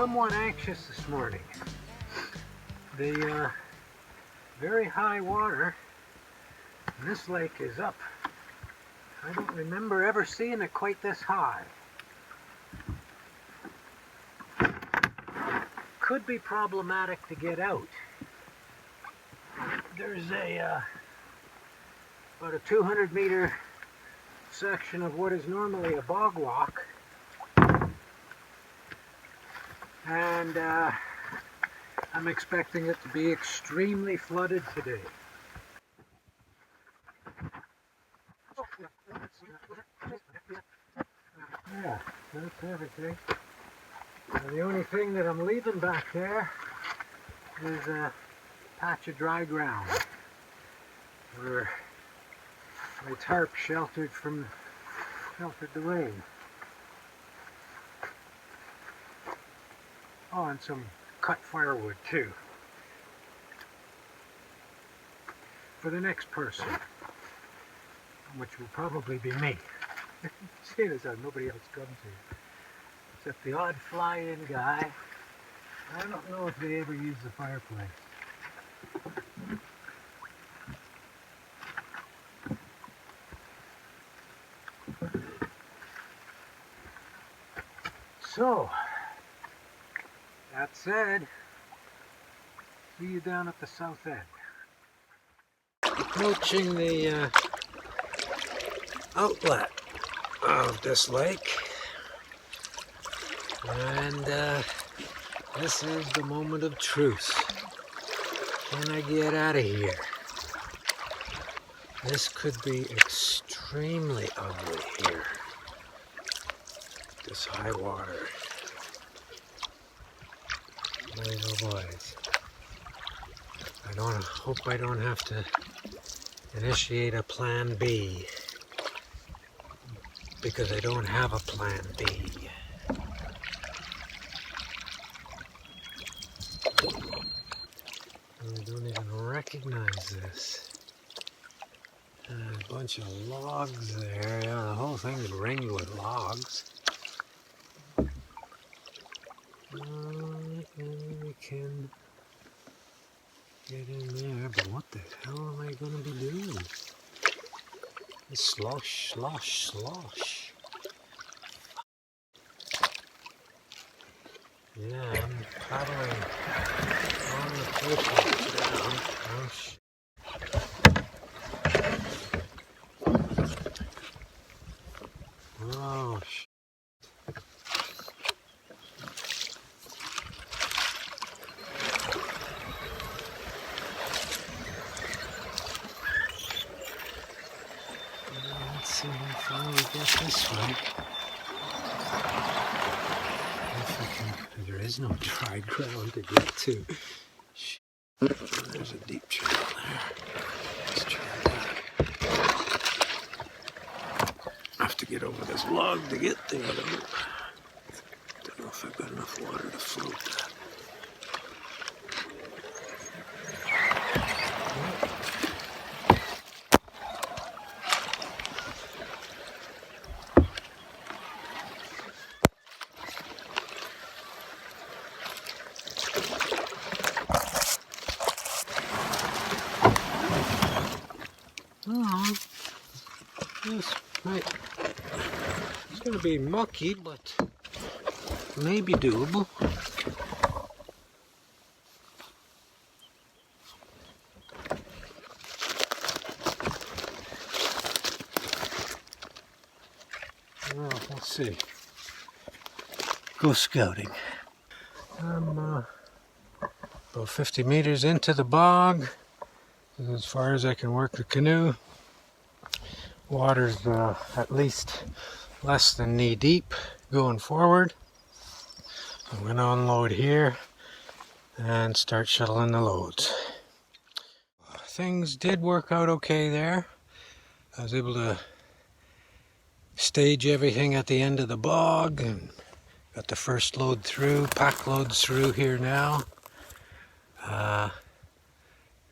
somewhat anxious this morning. The very high water in this lake is up. I don't remember ever seeing it quite this high. Could be problematic to get out. There's about a 200-meter section of what is normally a bog walk, and I'm expecting it to be extremely flooded today. Yeah, that's everything. The only thing that I'm leaving back there is a patch of dry ground where my tarp sheltered the rain. Oh, and some cut firewood too. For the next person, which will probably be me. Seeing as how nobody else comes here, except the odd fly-in guy. I don't know if they ever use the fireplace. So, that said, see you down at the south end. Approaching the outlet of this lake, and this is the moment of truth. Can I get out of here? This could be extremely ugly here. This high water. Boys, oh boys. I hope I don't have to initiate a plan B, because I don't have a plan B. I don't even recognize this. A bunch of logs there. Yeah, the whole thing's ringed with logs. And we can get in there, but what the hell am I going to be doing? Slosh, slosh, slosh. Yeah, I'm paddling on the portages down. Oh, shit. Oh, shit. Let's see how far we get this way. If we can, there is no dry ground to get to. Shit. There's a deep trail there. Let's try that. I have to get over this log to get there though. Don't know if I've got enough water to float that. Oh, it's going to be mucky, but maybe doable. Well, let's see. Go scouting. I'm about 50 meters into the bog. As far as I can work the canoe. Water's at least less than knee deep going forward. I'm going to unload here and start shuttling the loads. Things did work out okay there. I was able to stage everything at the end of the bog and got the first load through, pack loads through here now.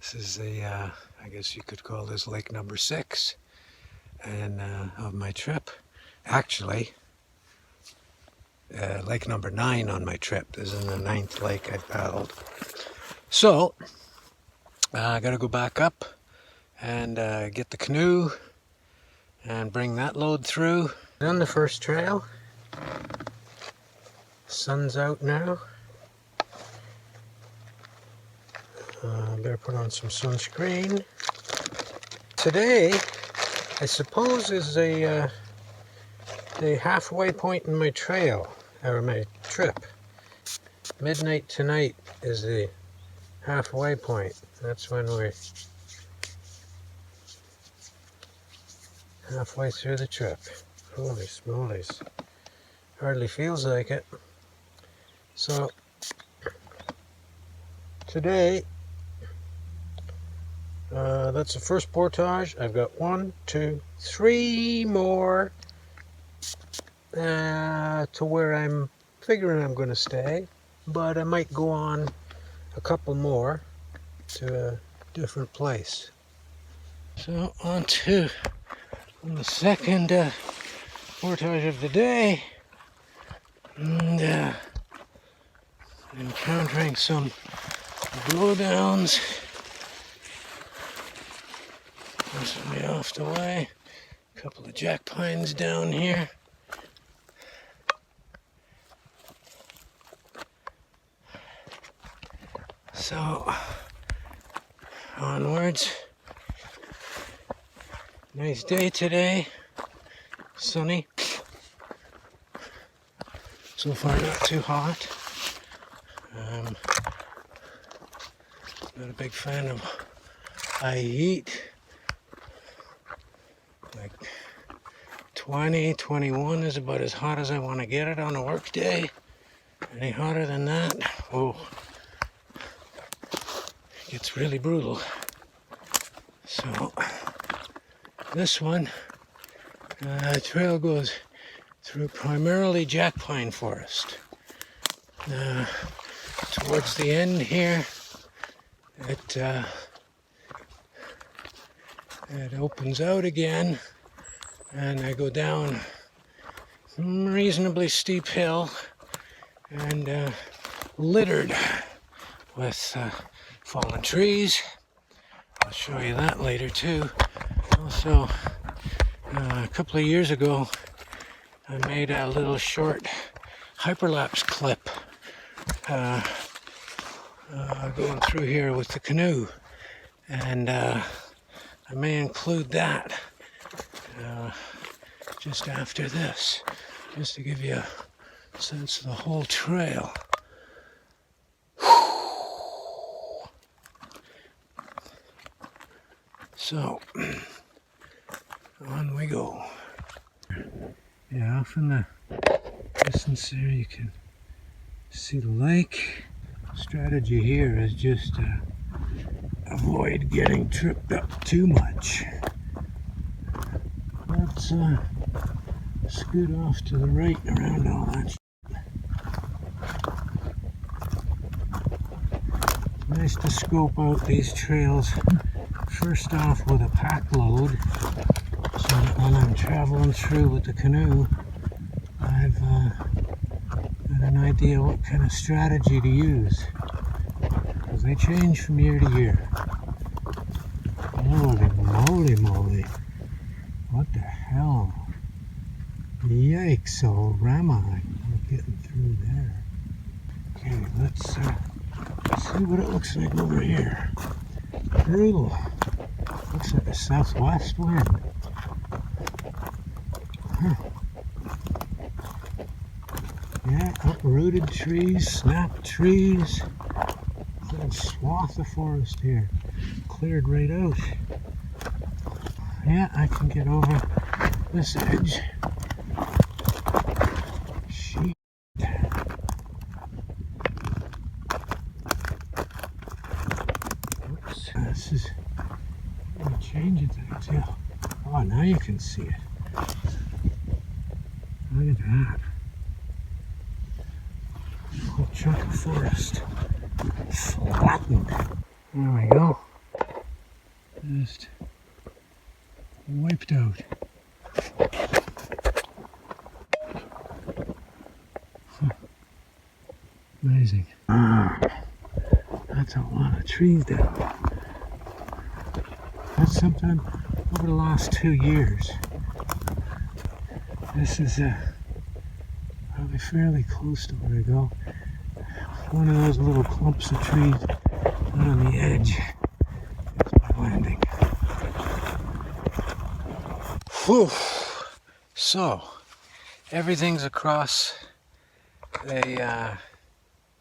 This is the, I guess you could call this lake number 6 and of my trip. Actually, lake number 9 on my trip. This is the 9th lake I've paddled. So, I gotta go back up and get the canoe and bring that load through. On the first trail. Sun's out now. Better put on some sunscreen. Today, I suppose, is the halfway point in my trail, or my trip. Midnight tonight is the halfway point. That's when we're halfway through the trip. Holy smolies. Hardly feels like it. So, today, that's the first portage. I've got 1, 2, 3 more to where I'm figuring I'm going to stay, but I might go on a couple more to a different place. So on the second portage of the day, and encountering some blowdowns. Mostly off the way. A couple of jack pines down here. So, onwards. Nice day today. Sunny. So far not too hot. Not a big fan of high heat. Like 20, 21 is about as hot as I want to get it on a work day. Any hotter than that, oh, it gets really brutal. So this one, trail goes through primarily jack pine forest. Towards the end here, it opens out again, and I go down a reasonably steep hill and littered with fallen trees. I'll show you that later too. Also, a couple of years ago, I made a little short hyperlapse clip going through here with the canoe, and I may include that just after this, just to give you a sense of the whole trail. So, on we go. Yeah, off in the distance there you can see the lake. Strategy here is just to avoid getting tripped up too much. Let's scoot off to the right around all that. Nice to scope out these trails first off with a pack load, so that when I'm traveling through with the canoe, I've got an idea what kind of strategy to use, because they change from year to year. Holy moly, what the hell? Yikes, old Rama, I'm getting through there. Okay, let's see what it looks like over here. Brutal. Looks like a southwest wind. Huh. Yeah, uprooted trees, snapped trees. There's a swath of forest here. Cleared right out. Yeah, I can get over this edge. Shit. Oops, this is changing things. Yeah. Oh, now you can see it. Look at that. A whole chunk of forest flattened. There we go. Just wiped out. Amazing. That's a lot of trees down. That's sometime over the last 2 years. This is probably fairly close to where I go. One of those little clumps of trees on the edge is my landing. Whew. So, everything's across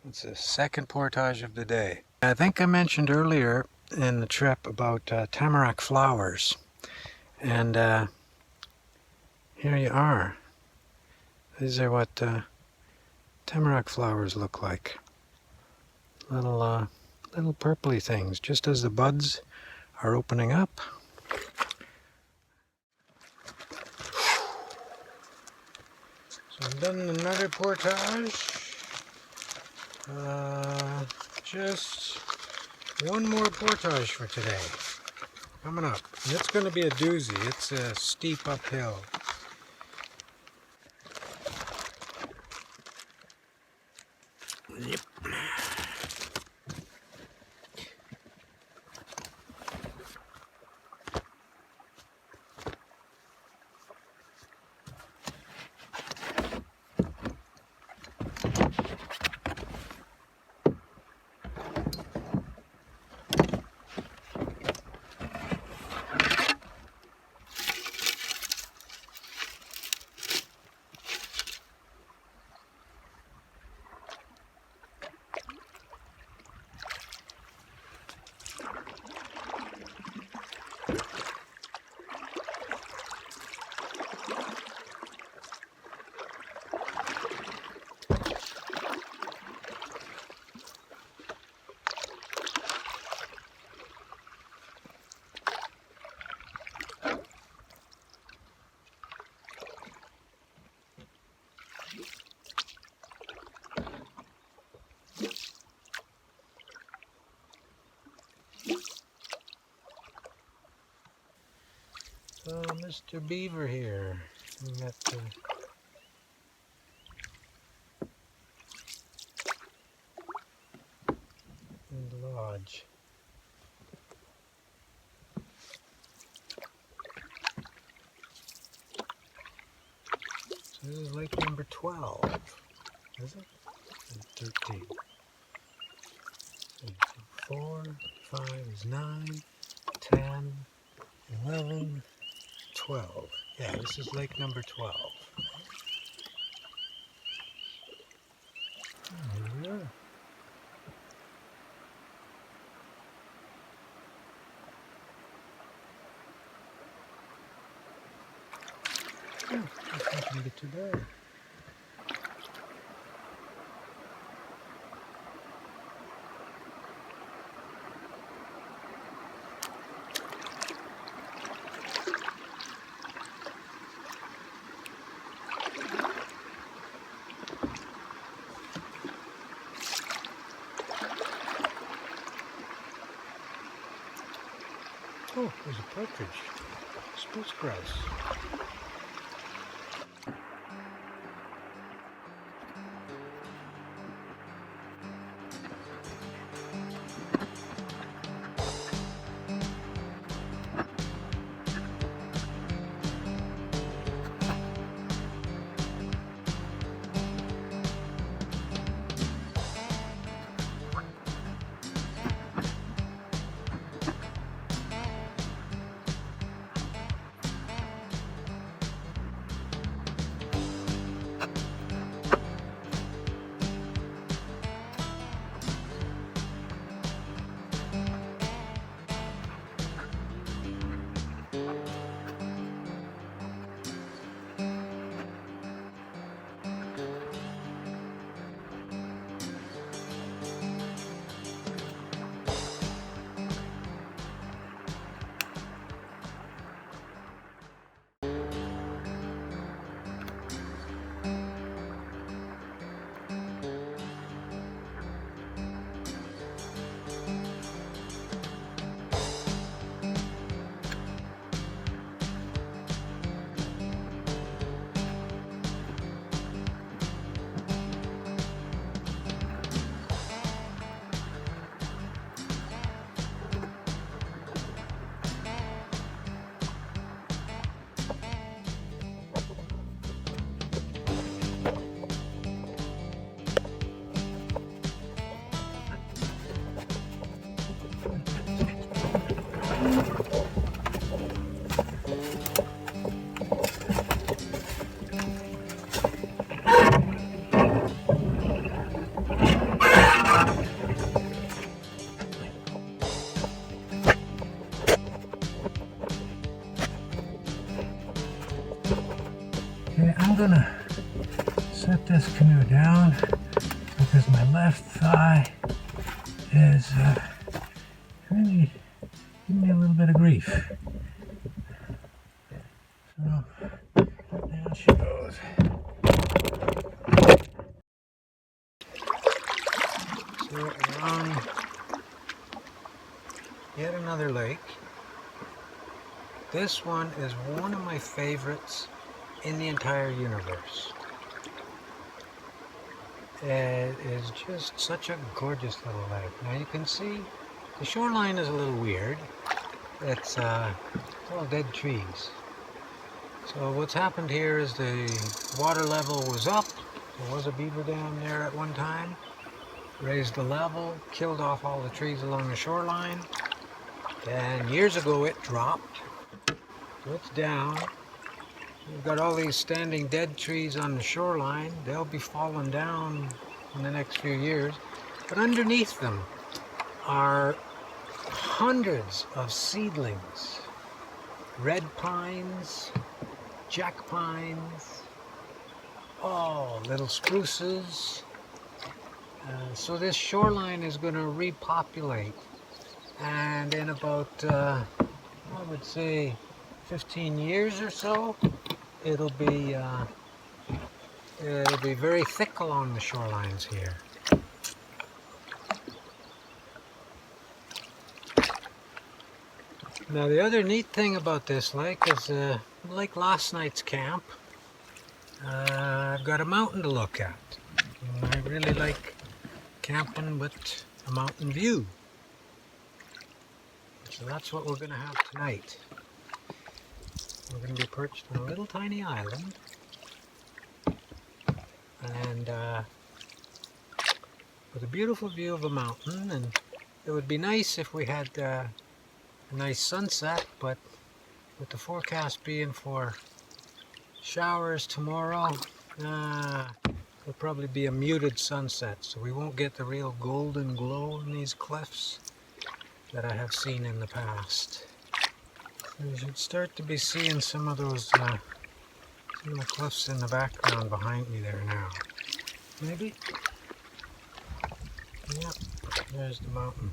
it's the second portage of the day. I think I mentioned earlier in the trip about tamarack flowers, and here you are. These are what tamarack flowers look like. Little purpley things, just as the buds are opening up. So I've done another portage. Just one more portage for today. Coming up. And it's going to be a doozy. It's a steep uphill. Yep. So Mr. Beaver here. We got in the lodge. So this is lake number 12, is it? And 13. 4, 5 is 9, 10, 11, 12. Yeah, this is lake number 12. Yeah. Oh, I think I can get to there. Oh, there's a partridge. Spruce grass. Okay, I'm gonna set this canoe down because my left thigh is really giving me a little bit of grief. So, down she goes. So we're on yet another lake. This one is one of my favorites in the entire universe. It is just such a gorgeous little lake. Now you can see the shoreline is a little weird. It's all dead trees. So what's happened here is the water level was up. There was a beaver dam there at one time. Raised the level, killed off all the trees along the shoreline. And years ago it dropped. So it's down. We've got all these standing dead trees on the shoreline. They'll be falling down in the next few years. But underneath them are hundreds of seedlings. Red pines, jack pines, little spruces. So this shoreline is going to repopulate. And in about, I would say, 15 years or so, it'll be very thick along the shorelines here. Now the other neat thing about this lake is, like last night's camp, I've got a mountain to look at. And I really like camping with a mountain view. So that's what we're going to have tonight. We're going to be perched on a little tiny island. And with a beautiful view of a mountain. And it would be nice if we had a nice sunset, but with the forecast being for showers tomorrow, it'll probably be a muted sunset, so we won't get the real golden glow in these cliffs that I have seen in the past. So you should start to be seeing some of those some of the cliffs in the background behind me there now. Maybe? Yep, there's the mountain.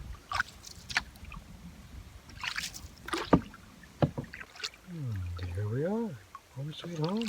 There we are. Home sweet home.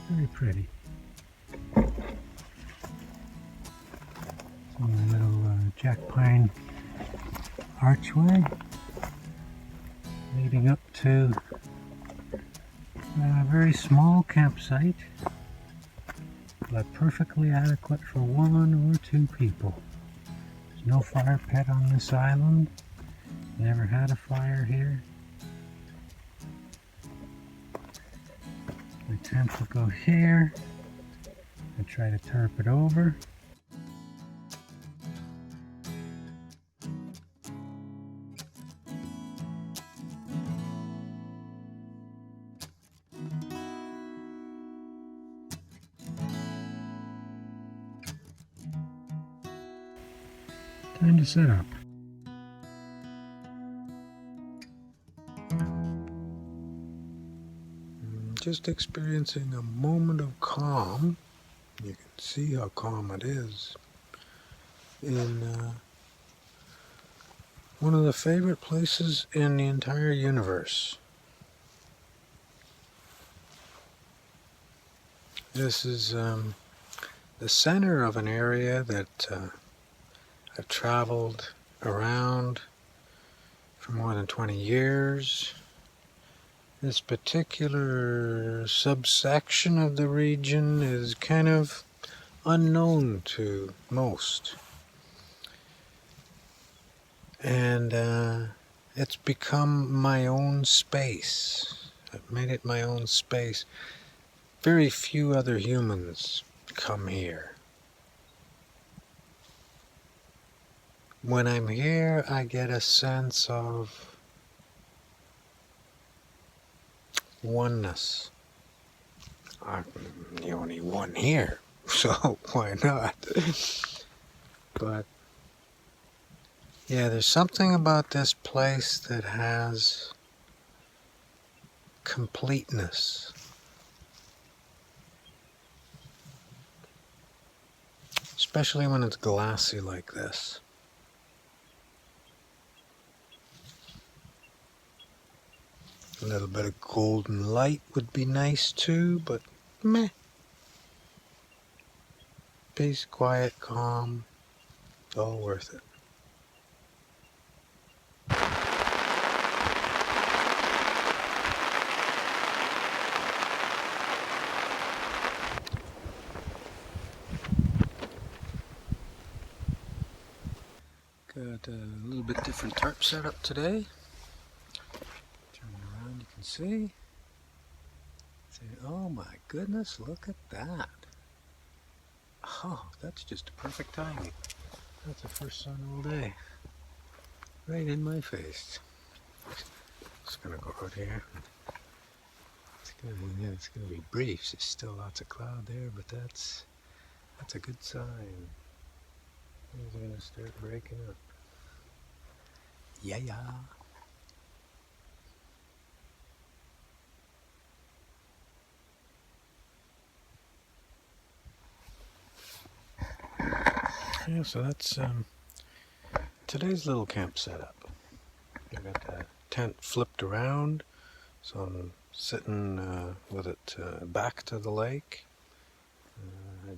Very pretty. Some little jack pine archway leading up to a very small campsite, but perfectly adequate for 1 or 2 people. There's no fire pit on this island. Never had a fire here. The tent will go here. I try to tarp it over. Time to set up. Just experiencing a moment of calm. You can see how calm it is in one of the favorite places in the entire universe. This is the center of an area that I've traveled around for more than 20 years. This particular subsection of the region is kind of unknown to most. And it's become my own space. I've made it my own space. Very few other humans come here. When I'm here, I get a sense of oneness. I'm the only one here, so why not? But yeah, there's something about this place that has completeness. Especially when it's glassy like this. A little bit of golden light would be nice too, but meh. Peace, quiet, calm, all worth it. Got a little bit different tarp setup today. Turn it around, you can see. Say, oh my goodness, look at that. Oh, that's just perfect timing. That's the first sun all day. Right in my face. Just gonna go out here. It's gonna be brief. There's still lots of cloud there, but that's a good sign. Things are gonna start breaking up. Yeah. Yeah, so that's today's little camp setup. I got the tent flipped around, so I'm sitting with it back to the lake.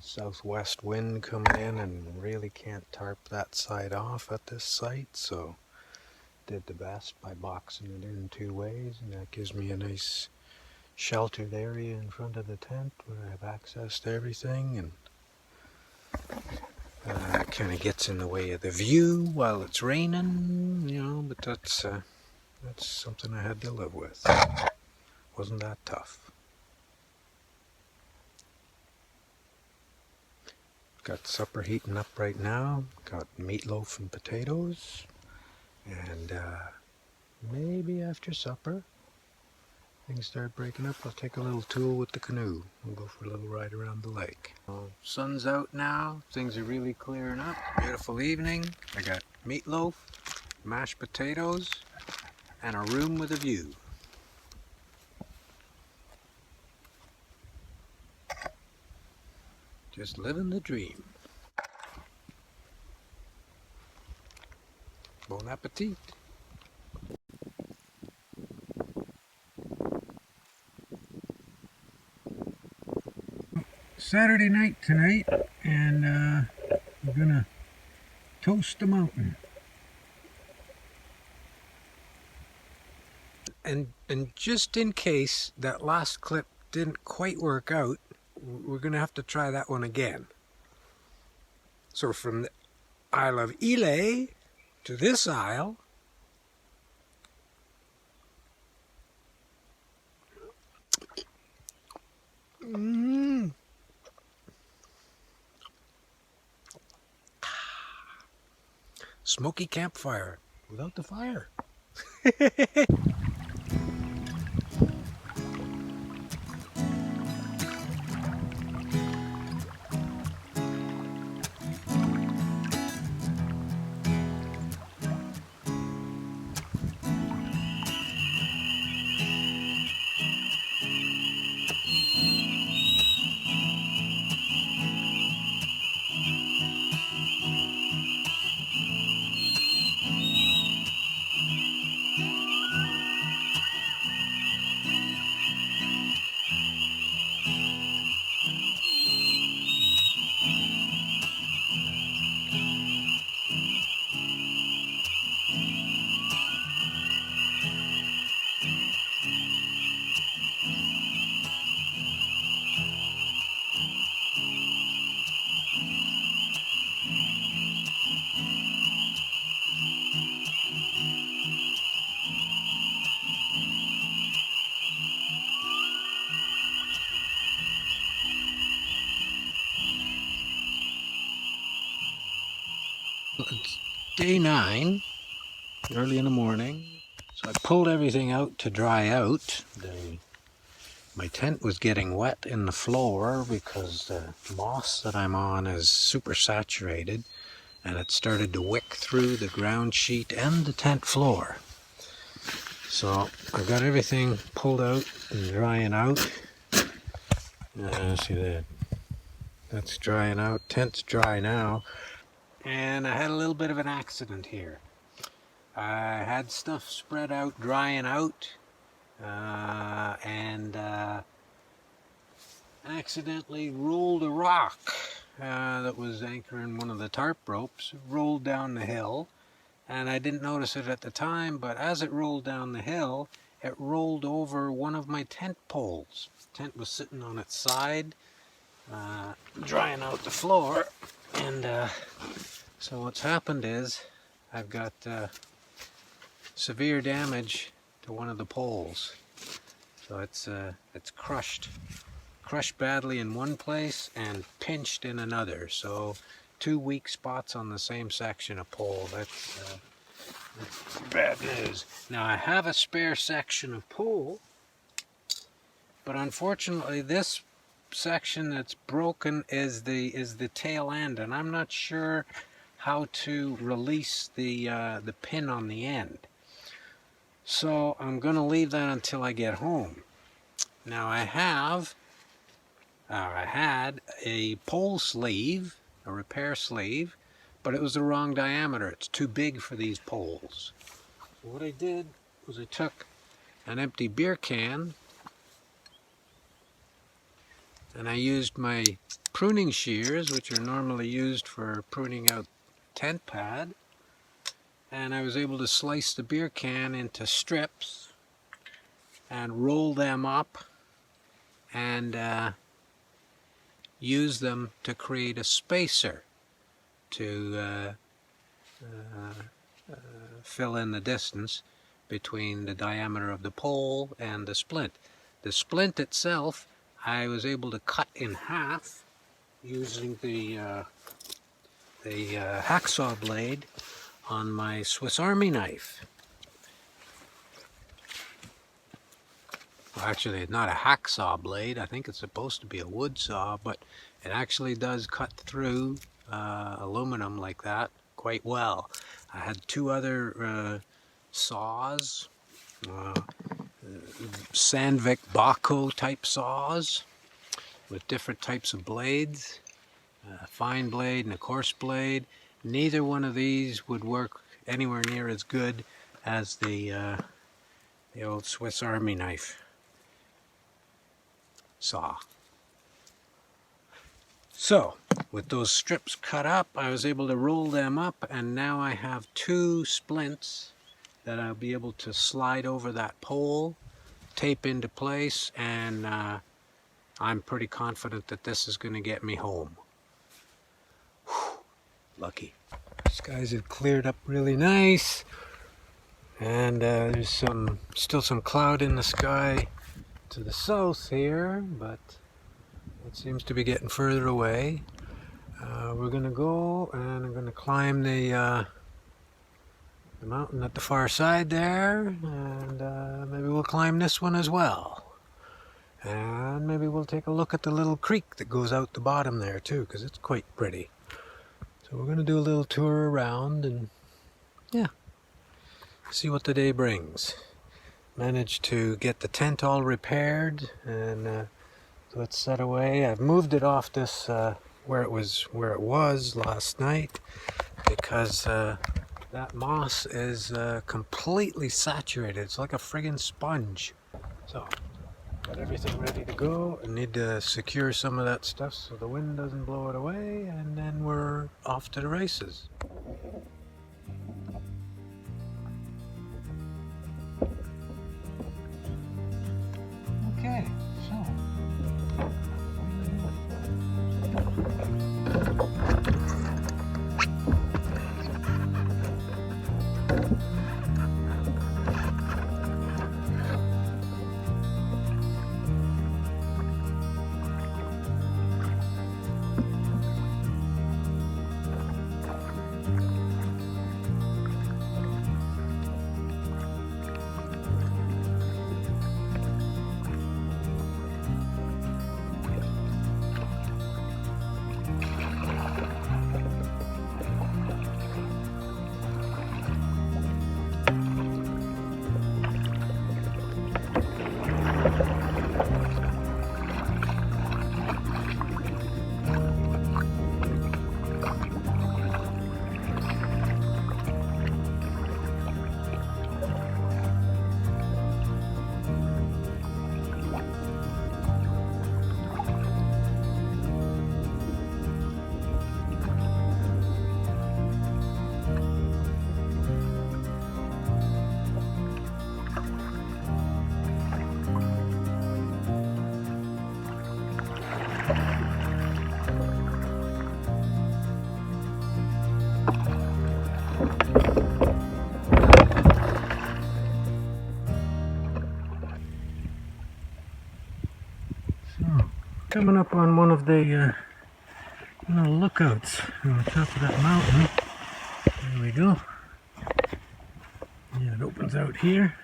Southwest wind coming in and really can't tarp that side off at this site, so did the best by boxing it in 2 ways, and that gives me a nice sheltered area in front of the tent where I have access to everything, and it kind of gets in the way of the view while it's raining, you know, but that's something I had to live with. Wasn't that tough. Got supper heating up right now. Got meatloaf and potatoes. And maybe after supper, things start breaking up, I'll take a little tour with the canoe. We'll go for a little ride around the lake. Sun's out now. Things are really clearing up. Beautiful evening. I got meatloaf, mashed potatoes, and a room with a view. Just living the dream. Bon appetit. Saturday night tonight, and we're gonna toast the mountain. And just in case that last clip didn't quite work out, we're going to have to try that one again. So from the Isle of Ely to this isle, smoky campfire without the fire. It's day 9, early in the morning. So I pulled everything out to dry out. My tent was getting wet in the floor because the moss that I'm on is super saturated, and it started to wick through the ground sheet and the tent floor. So I got everything pulled out and drying out. See that? That's drying out. Tent's dry now. And I had a little bit of an accident here. I had stuff spread out, drying out, and accidentally rolled a rock that was anchoring one of the tarp ropes, rolled down the hill, and I didn't notice it at the time, but as it rolled down the hill, it rolled over one of my tent poles. The tent was sitting on its side, drying out the floor, and so what's happened is I've got severe damage to one of the poles. So it's crushed badly in one place and pinched in another. So 2 weak spots on the same section of pole. That's bad news. Now I have a spare section of pole, but unfortunately this section that's broken is the tail end, and I'm not sure how to release the pin on the end. So I'm going to leave that until I get home. Now I had a pole sleeve, a repair sleeve, but it was the wrong diameter. It's too big for these poles. So what I did was I took an empty beer can and I used my pruning shears, which are normally used for pruning out tent pad, and I was able to slice the beer can into strips and roll them up and use them to create a spacer to fill in the distance between the diameter of the pole and the splint. The splint itself I was able to cut in half using the hacksaw blade on my Swiss Army knife. Well, actually, it's not a hacksaw blade. I think it's supposed to be a wood saw, but it actually does cut through aluminum like that quite well. I had 2 other saws, Sandvik Baco type saws with different types of blades, a fine blade and a coarse blade. Neither one of these would work anywhere near as good as the old Swiss Army knife saw. So with those strips cut up, I was able to roll them up, and now I have 2 splints that I'll be able to slide over that pole, tape into place, and I'm pretty confident that this is going to get me home. Whew, lucky. Skies have cleared up really nice, and there's still some cloud in the sky to the south here, but it seems to be getting further away. We're going to go and I'm going to climb the mountain at the far side there, and maybe we'll climb this one as well. And maybe we'll take a look at the little creek that goes out the bottom there too, because it's quite pretty. So we're going to do a little tour around and yeah, see what the day brings. Managed to get the tent all repaired, and so it's set away. I've moved it off this where it was last night, because that moss is completely saturated. It's like a friggin' sponge. So got everything ready to go. I need to secure some of that stuff so the wind doesn't blow it away, and then we're off to the races. Okay, so coming up on one of the little lookouts on the top of that mountain. There we go. Yeah, it opens out here.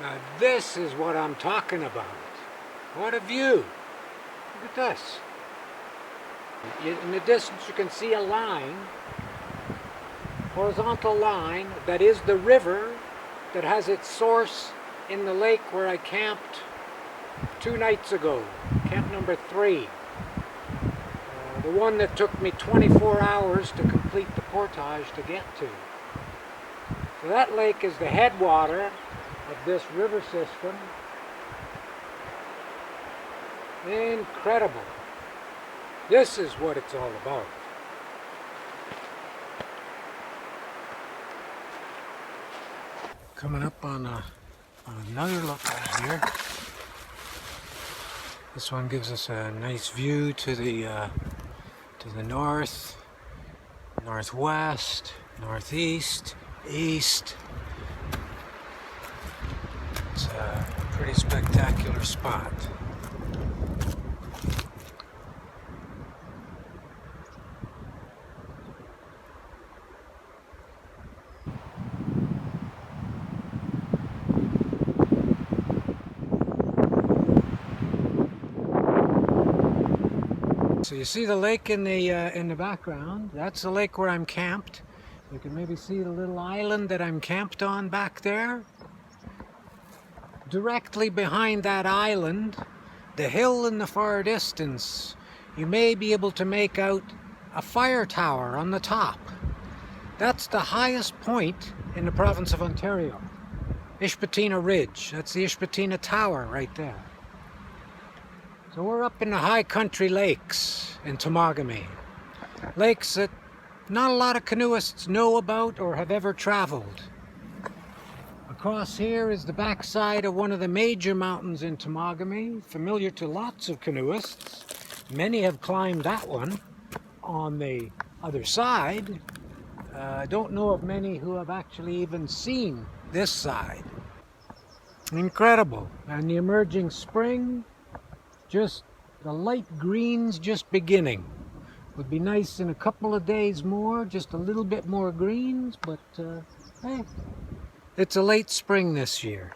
Now this is what I'm talking about. What a view. Look at this. In the distance you can see a line, horizontal line, that is the river that has its source in the lake where I camped 2 nights ago, camp number 3. The one that took me 24 hours to complete the portage to get to. So that lake is the headwater of this river system. Incredible. This is what it's all about. Coming up on another lookout here. This one gives us a nice view to the north, northwest, northeast, east. It's a pretty spectacular spot. So you see the lake in the background. That's the lake where I'm camped. You can maybe see the little island that I'm camped on back there. Directly behind that island, the hill in the far distance you may be able to make out a fire tower on the top. That's the highest point in the province of Ontario. Ishpetina Ridge. That's the Ishpetina Tower right there. So we're up in the high country lakes in Temagami. Lakes that not a lot of canoeists know about or have ever traveled. Across here is the backside of one of the major mountains in Temagami, familiar to lots of canoeists. Many have climbed that one. On the other side, I don't know of many who have actually even seen this side. Incredible. And the emerging spring, just the light greens just beginning. Would be nice in a couple of days more, just a little bit more greens, but hey, it's a late spring this year.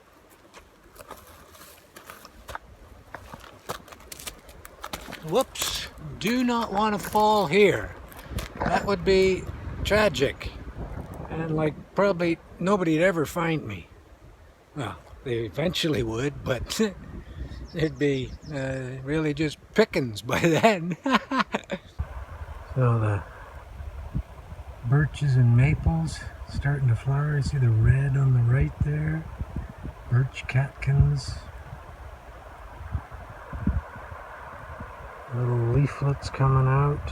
Whoops, do not want to fall here. That would be tragic. And like probably nobody'd ever find me. Well, they eventually would, but it'd be really just pickings by then. So the birches and maples starting to flower. See the red on the right there? Birch catkins. Little leaflets coming out.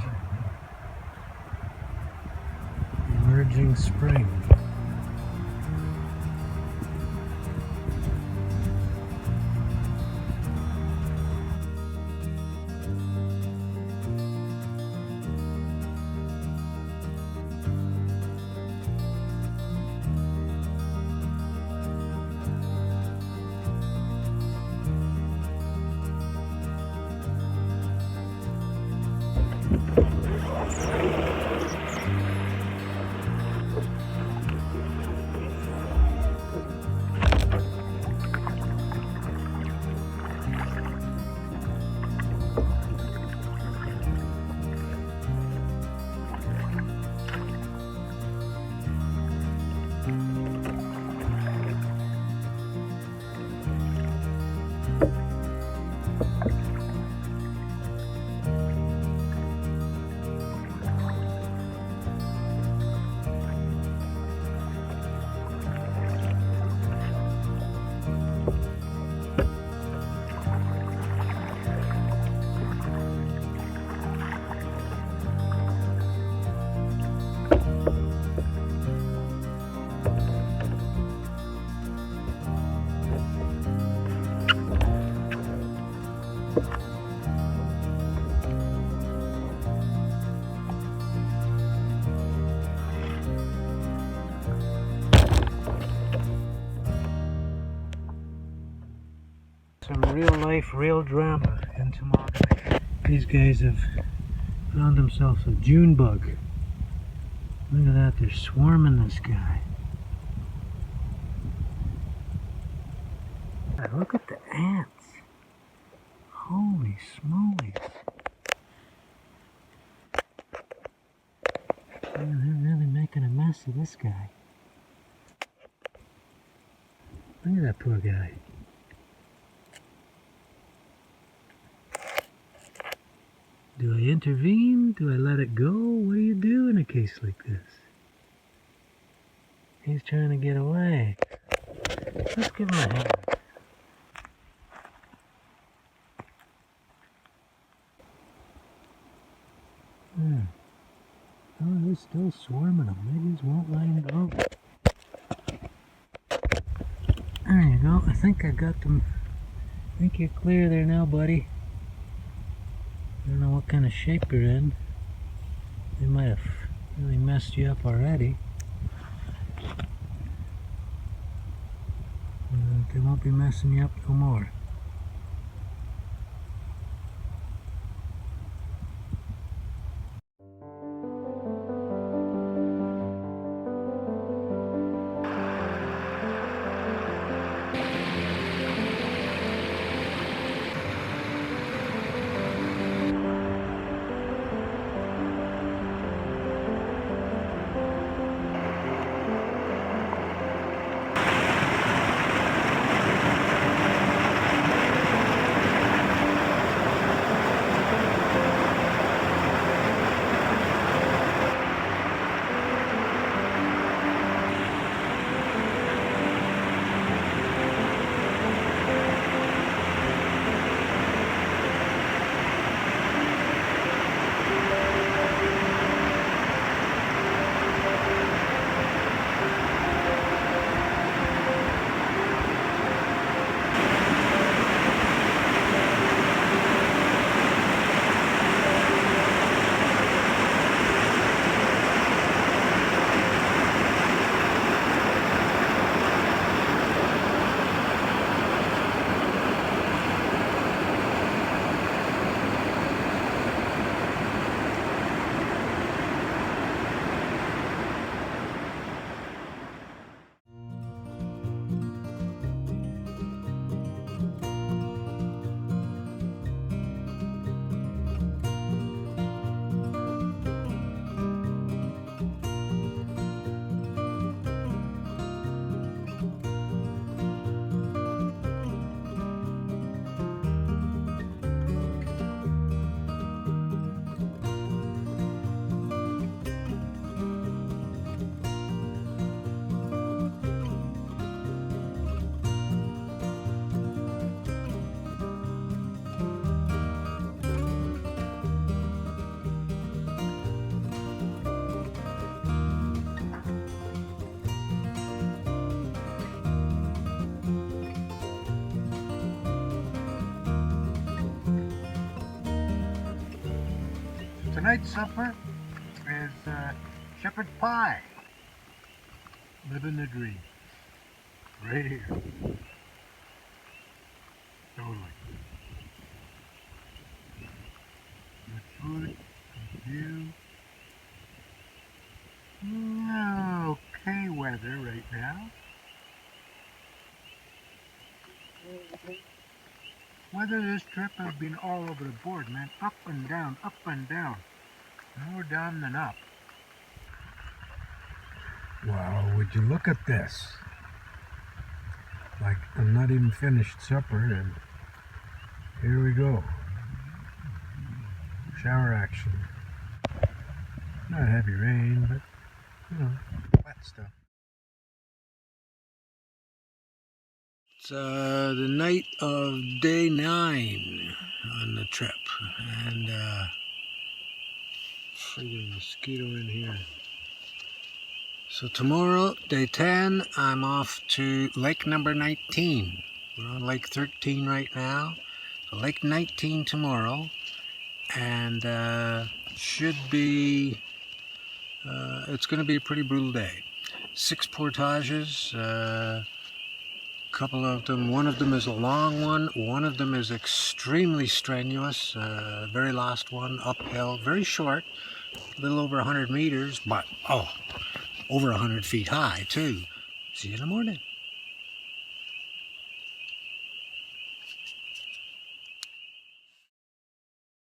Emerging spring. Some real life, real drama in Temagami. These guys have found themselves a June bug. Look at that, they're swarming this guy. Look at the ants. Holy smolies. They're really making a mess of this guy. Look at that poor guy. Do I intervene? Do I let it go? What do you do in a case like this? He's trying to get away. Let's give him a hand. Oh, they're still swarming them. They just won't let him go. There you go. I think I got them. I think you're clear there now, buddy. I don't know what kind of shape you're in. They might have really messed you up already. They won't be messing you up no more. Tonight's supper is shepherd's pie. Living the dream. Right here. Totally. Good food, good view. Okay weather right now. Weather this trip has been all over the board, man. Up and down, up and down. More down than up. Wow, would you look at this? Like, I'm not even finished supper and here we go. Shower action. Not heavy rain, but, you know, wet stuff. It's the night of day 9 on the trip, and friggin' mosquito in here. So tomorrow, day 10, I'm off to lake number 19. We're on lake 13 right now. So lake 19 tomorrow, and should be, it's going to be a pretty brutal day. 6 portages. Couple of them, one of them is a long one of them is extremely strenuous, very last one, uphill, very short, a little over 100 meters, but oh, over 100 feet high too. See you in the morning.